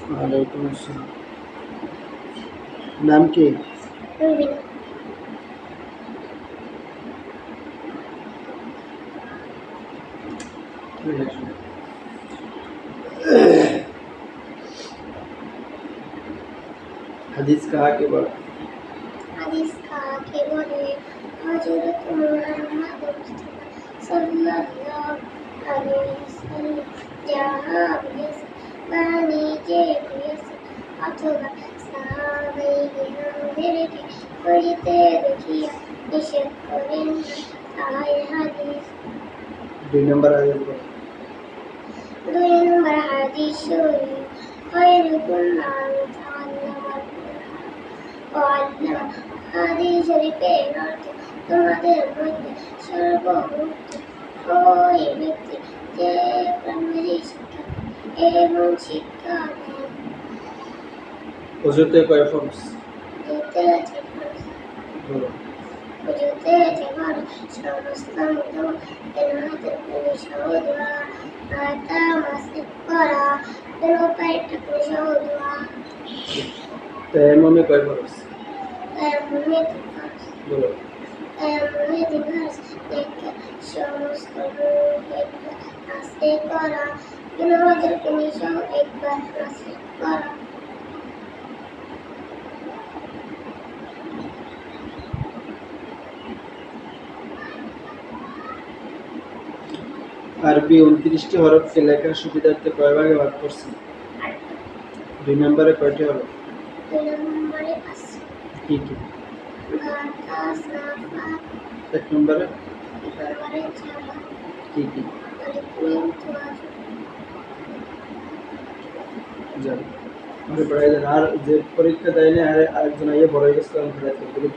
ওয়ালাইকুম আসসালাম। নাম কি? রুবিনা। হাদিস কাকে বলে? হাদিস কাকে বলে? হযরত মুহাম্মদ মুস্তাফা সাল্লাল্লাহু আলাইহি ওয়াসাল্লাম যাহা বলেছেন বা নিজে বলেছেন অথবা সাহাবায়ে কিরামদেরকে করিতে দেখিয়া নিষেধ করেন না, তাহাই হাদিস। 2 নম্বর আয়াত বলো। 2 নম্বর হাদিস শরীফ, খায়রুকুম মান তাআল্লামাল কুরআন ওয়া আল্লামা। হাদিস শরীফের অর্থ, তোমাদের মধ্যে সর্বোত্তম ওই ব্যক্তি যে কোরআনের শিক্ষা এবং শিক্ষা দেন। ওযুতে কয় ফরজ? ওযুতে আছে ফরজ। বলো। ওযুতে আছে ফরজ সমস্ত মতো কেনাতে সহ দোয়া, আতা মাসিক করা, কোনো পায়টা সহ দোয়া। তায়াম্মুমে কয় ফরজ? তায়াম্মুমে 3 ফরজ। বলো। তায়াম্মুমে 3 ফরজ, দেখে সমস্ত রূপ একবার মাসে করা, গুনাহের পানি সহ একবার মাসে করা। আরবি 29টি হরফকে লেখার সুবিধার্থে কয় ভাগে ভাগ করছেন? 2 নম্বরে কয়টি হরফ? 2 নম্বরে আছে কি কি? গাথা, সাফা। 1 নম্বরে 1 নম্বরে জামা, কি কি? আলিফ মিম ওয়াও। জানি। পড়াই দেন। আর যে পরীক্ষা দেয় না আরেকজন আইয়ে বড় হয়ে গেছে তখন খেলাতে বলি।